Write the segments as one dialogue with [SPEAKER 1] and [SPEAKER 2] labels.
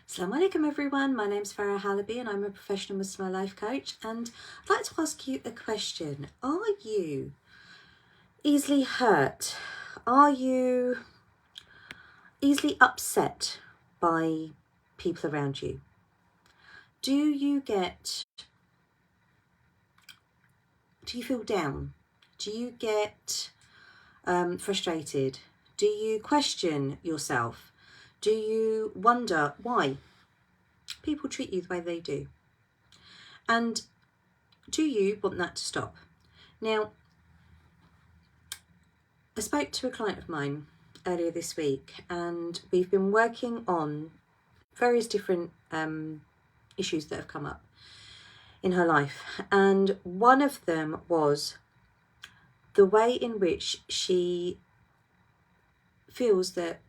[SPEAKER 1] Assalamu alaikum everyone, my name's Farah Halaby and I'm a professional Muslim life coach, and I'd like to ask you a question. Are you easily hurt? Are you easily upset by people around you? Do you feel down? Do you get frustrated? Do you question yourself? Do you wonder why people treat you the way they do? And do you want that to stop? Now, I spoke to a client of mine earlier this week, and we've been working on various different issues that have come up in her life. And one of them was the way in which she feels that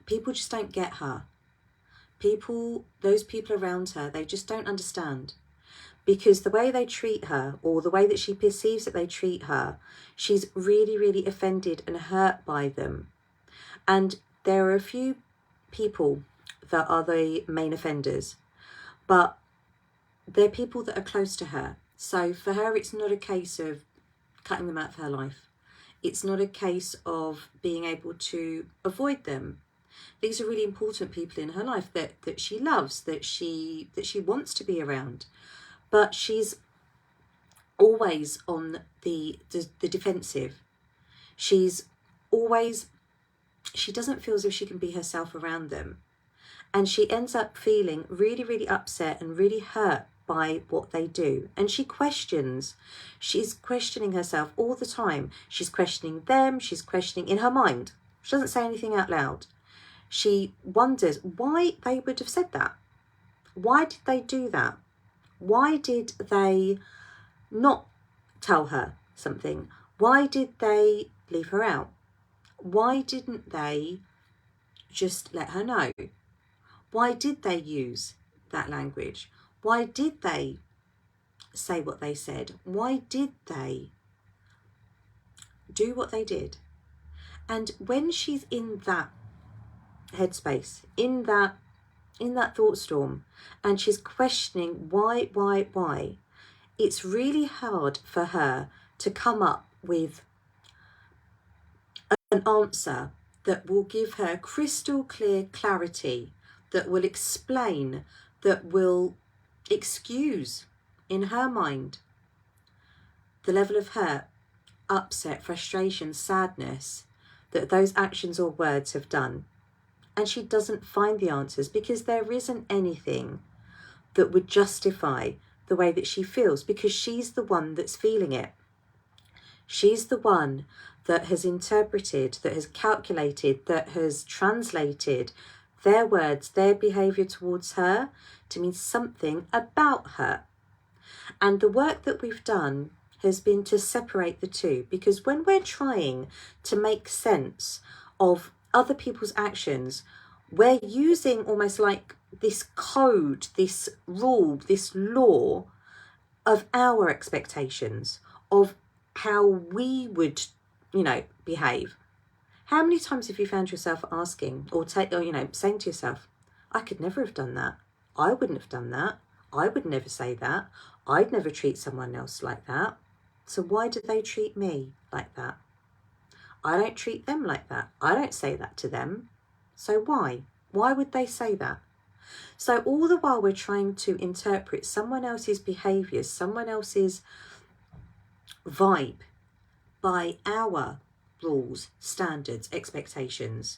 [SPEAKER 1] people just don't get her. Those people around her, they just don't understand. Because the way they treat her, or the way that she perceives that they treat her, she's really, really offended and hurt by them. And there are a few people that are the main offenders, but they're people that are close to her. So for her, it's not a case of cutting them out of her life. It's not a case of being able to avoid them. These are really important people in her life that she loves, that she wants to be around. But she's always on the defensive. She doesn't feel as if she can be herself around them. And she ends up feeling really, really upset and really hurt by what they do. And she's questioning herself all the time. She's questioning them, she's questioning in her mind. She doesn't say anything out loud. She wonders why they would have said that. Why did they do that? Why did they not tell her something? Why did they leave her out? Why didn't they just let her know? Why did they use that language? Why did they say what they said? Why did they do what they did? And when she's in that headspace, in that thought storm, and she's questioning why, it's really hard for her to come up with an answer that will give her crystal clear clarity, that will explain, that will excuse in her mind the level of hurt, upset, frustration, sadness that those actions or words have done. And she doesn't find the answers because there isn't anything that would justify the way that she feels, because she's the one that's feeling it. She's the one that has interpreted, that has calculated, that has translated their words, their behaviour towards her to mean something about her. And the work that we've done has been to separate the two, because when we're trying to make sense of other people's actions, we're using almost like this code, this rule, this law of our expectations of how we would, behave. How many times have you found yourself asking or saying to yourself, I could never have done that. I wouldn't have done that. I would never say that. I'd never treat someone else like that. So why do they treat me like that? I don't treat them like that. I don't say that to them. So why? Why would they say that? So all the while we're trying to interpret someone else's behaviours, someone else's vibe by our rules, standards, expectations.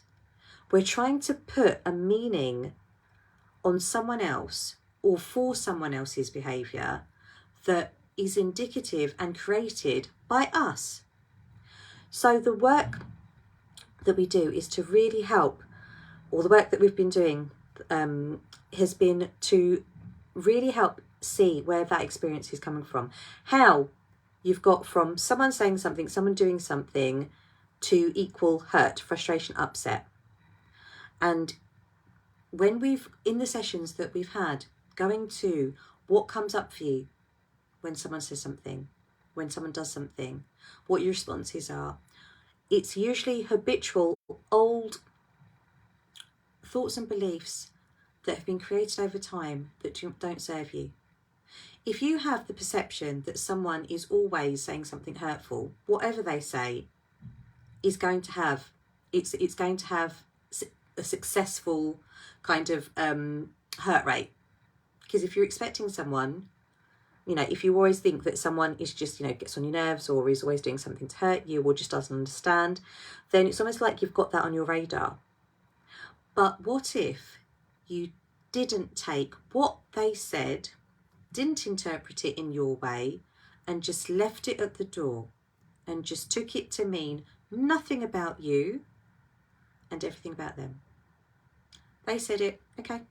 [SPEAKER 1] We're trying to put a meaning on someone else or for someone else's behaviour that is indicative and created by us. So the work that we do is to really help, or the work that we've been doing has been to really help see where that experience is coming from. How you've got from someone saying something, someone doing something, to equal hurt, frustration, upset. And when in the sessions that we've had, going to what comes up for you when someone says something, when someone does something, what your responses are, it's usually habitual, old thoughts and beliefs that have been created over time that don't serve you. If you have the perception that someone is always saying something hurtful, whatever they say is going to have, it's going to have a successful kind of hurt rate. Because if you're expecting someone, you know, if you always think that someone is just, you know, gets on your nerves or is always doing something to hurt you or just doesn't understand, then it's almost like you've got that on your radar. But what if you didn't take what they said, didn't interpret it in your way, and just left it at the door and just took it to mean nothing about you and everything about them? They said it, okay.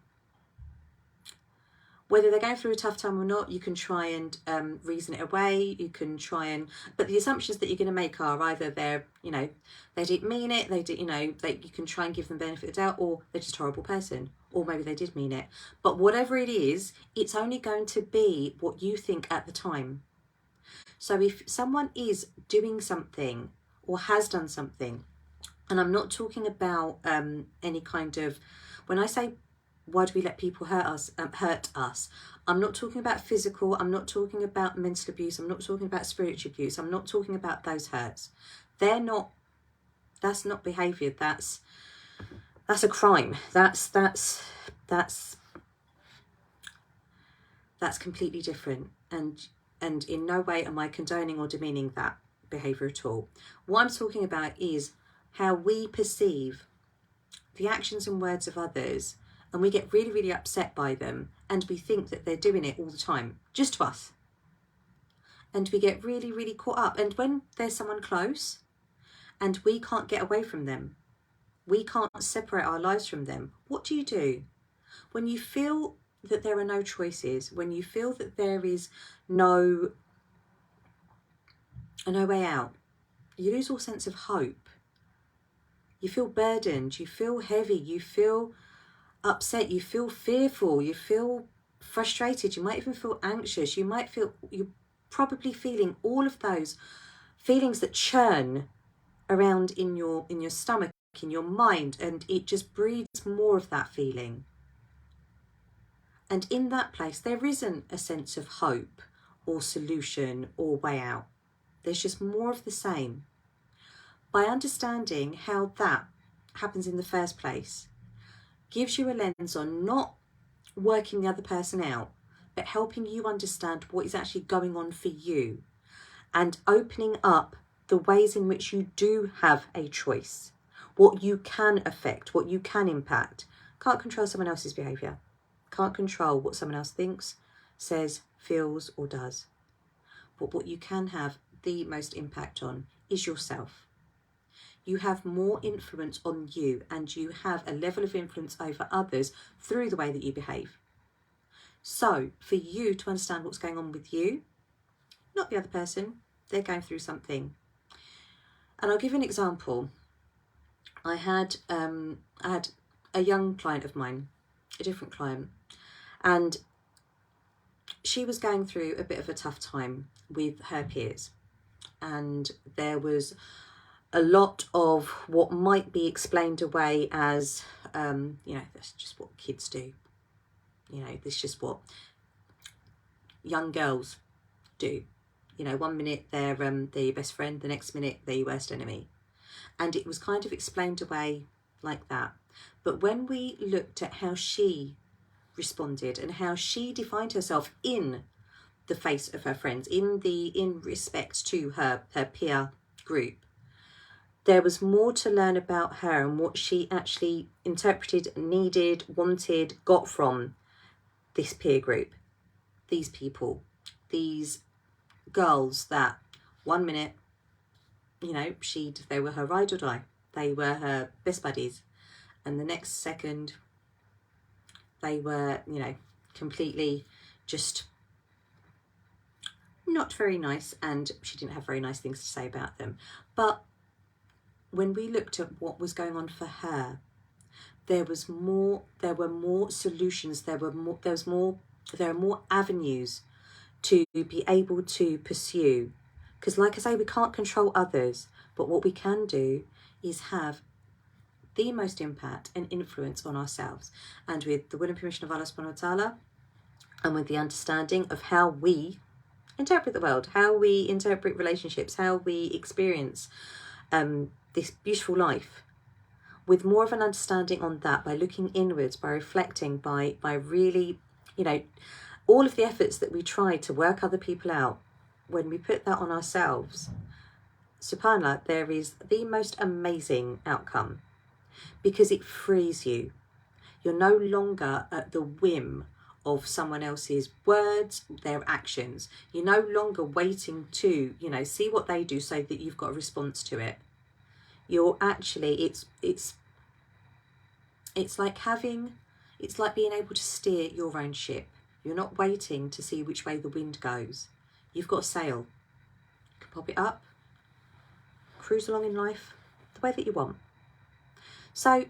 [SPEAKER 1] Whether they're going through a tough time or not, you can try and reason it away. You can try and, but the assumptions that you're going to make are either they're, you know, they didn't mean it, they did, you know, you can try and give them benefit of the doubt, or they're just a horrible person, or maybe they did mean it. But whatever it is, it's only going to be what you think at the time. So if someone is doing something or has done something, and I'm not talking about any kind of, when I say why do we let people hurt us? I'm not talking about physical. I'm not talking about mental abuse. I'm not talking about spiritual abuse. I'm not talking about those hurts. They're not. That's not behaviour. That's a crime. That's completely different. And in no way am I condoning or demeaning that behaviour at all. What I'm talking about is how we perceive the actions and words of others, and we get really, really upset by them, and we think that they're doing it all the time, just to us. And we get really, really caught up. And when there's someone close and we can't get away from them, we can't separate our lives from them, what do you do? When you feel that there are no choices, when you feel that there is no way out, you lose all sense of hope. You feel burdened, you feel heavy, you feel upset, you feel fearful, you feel frustrated, you might even feel anxious, you're probably feeling all of those feelings that churn around in your stomach, in your mind, and it just breeds more of that feeling. And in that place there isn't a sense of hope or solution or way out. There's just more of the same. By understanding how that happens in the first place, gives you a lens on not working the other person out, but helping you understand what is actually going on for you, and opening up the ways in which you do have a choice, what you can affect, what you can impact. Can't control someone else's behaviour. Can't control what someone else thinks, says, feels or does. But what you can have the most impact on is yourself. You have more influence on you, and you have a level of influence over others through the way that you behave. So for you to understand what's going on with you, not the other person, they're going through something. And I'll give you an example. I had a young client of mine, a different client, and she was going through a bit of a tough time with her peers, and there was a lot of what might be explained away as, you know, that's just what kids do. You know, that's just what young girls do. You know, one minute they're your best friend, the next minute they're your worst enemy. And it was kind of explained away like that. But when we looked at how she responded and how she defined herself in the face of her friends, in respect to her peer group, there was more to learn about her and what she actually interpreted, needed, wanted, got from this peer group, these people, these girls that one minute, you know, they were her ride or die, they were her best buddies, and the next second they were, you know, completely just not very nice, and she didn't have very nice things to say about them. But when we looked at what was going on for her, there were more solutions, there are more avenues to be able to pursue. Because like I say, we can't control others, but what we can do is have the most impact and influence on ourselves. And with the will and permission of Allah subhanahu wa ta'ala, and with the understanding of how we interpret the world, how we interpret relationships, how we experience this beautiful life, with more of an understanding on that, by looking inwards, by reflecting, by really, all of the efforts that we try to work other people out, when we put that on ourselves, subhanAllah, there is the most amazing outcome, because it frees you. You're no longer at the whim of someone else's words, their actions. You're no longer waiting to, see what they do so that you've got a response to it. You're actually, it's like being able to steer your own ship. You're not waiting to see which way the wind goes. You've got a sail. You can pop it up, cruise along in life the way that you want. So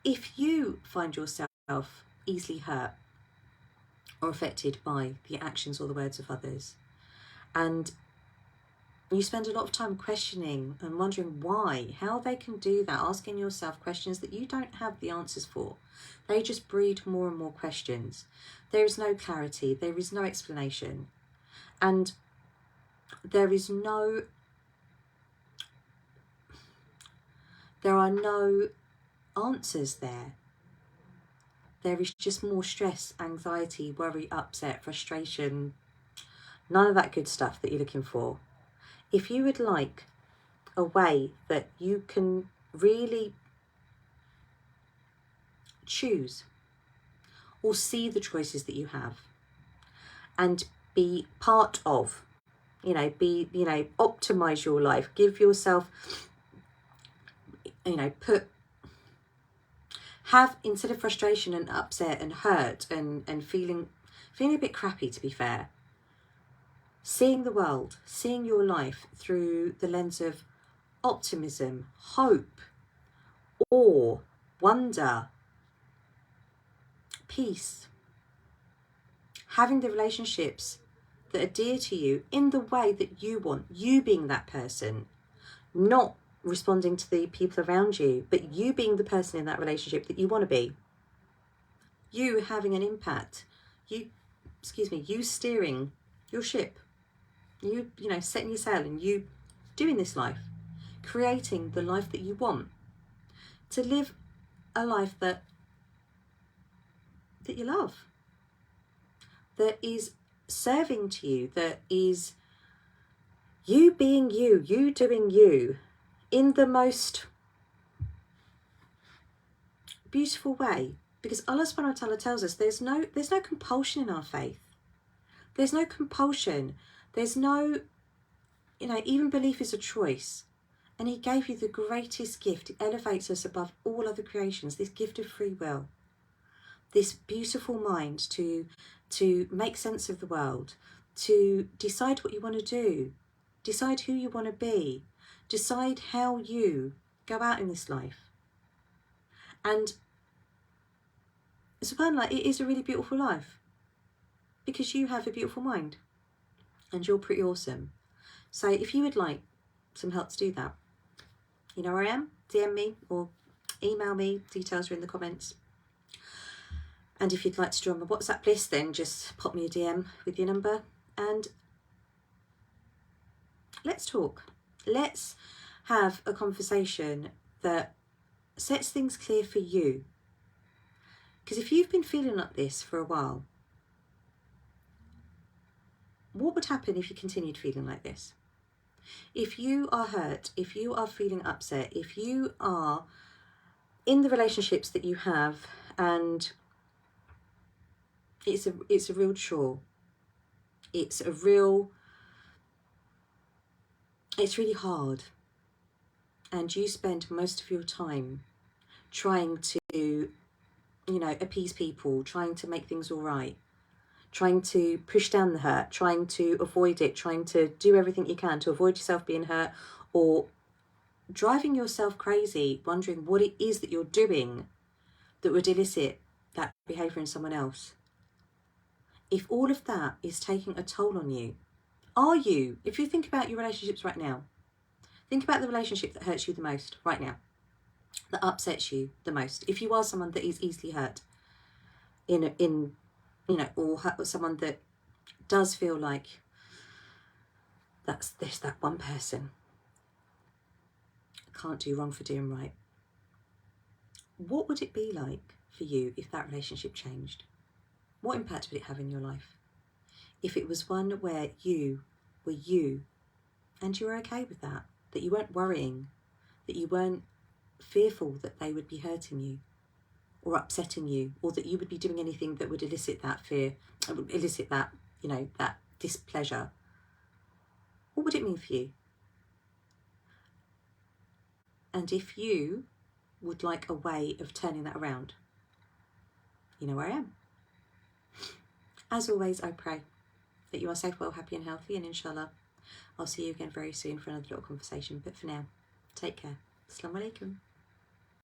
[SPEAKER 1] if you find yourself easily hurt or affected by the actions or the words of others, and you spend a lot of time questioning and wondering why, how they can do that, asking yourself questions that you don't have the answers for. They just breed more and more questions. There is no clarity, there is no explanation, and there are no answers there. There is just more stress, anxiety, worry, upset, frustration, none of that good stuff that you're looking for. If you would like a way that you can really choose or see the choices that you have and be part of, optimize your life, give yourself, instead of frustration and upset and hurt and feeling a bit crappy, to be fair, seeing the world, seeing your life through the lens of optimism, hope, awe, wonder, peace, having the relationships that are dear to you in the way that you want, you being that person, not responding to the people around you, but you being the person in that relationship that you want to be. You having an impact, you steering your ship, you setting your sail, and you doing this life, creating the life that you want, to live a life that you love, that is serving to you, that is you being you, you doing you in the most beautiful way. Because Allah subhanahu wa ta'ala tells us there's no compulsion in our faith. There's no compulsion. There's no, even belief is a choice. And He gave you the greatest gift. It elevates us above all other creations, this gift of free will. This beautiful mind to make sense of the world, to decide what you want to do, decide who you want to be, decide how you go out in this life. And subhanAllah, it is a really beautiful life because you have a beautiful mind and you're pretty awesome. So if you would like some help to do that, you know where I am. DM me or email me, details are in the comments. And if you'd like to join my WhatsApp list, then just pop me a DM with your number and let's talk. Let's have a conversation that sets things clear for you. Because if you've been feeling like this for a while, what would happen if you continued feeling like this? If you are hurt, if you are feeling upset, if you are in the relationships that you have and it's a real chore, it's really hard, and you spend most of your time trying to appease people, trying to make things all right, trying to push down the hurt, trying to avoid it, trying to do everything you can to avoid yourself being hurt, or driving yourself crazy, wondering what it is that you're doing that would elicit that behaviour in someone else. If all of that is taking a toll on you, if you think about your relationships right now, think about the relationship that hurts you the most right now. that upsets you the most. If you are someone that is easily hurt or someone that does feel like that one person can't do wrong for doing right, what would it be like for you if that relationship changed? What impact would it have in your life? If it was one where you were you and you were okay with that you weren't worrying, that you weren't fearful that they would be hurting you or upsetting you, or that you would be doing anything that would elicit that fear, elicit that, that displeasure, what would it mean for you? And if you would like a way of turning that around, you know where I am. As always, I pray that you are safe, well, happy and healthy, and inshallah, I'll see you again very soon for another little conversation. But for now, take care. Assalamu alaikum.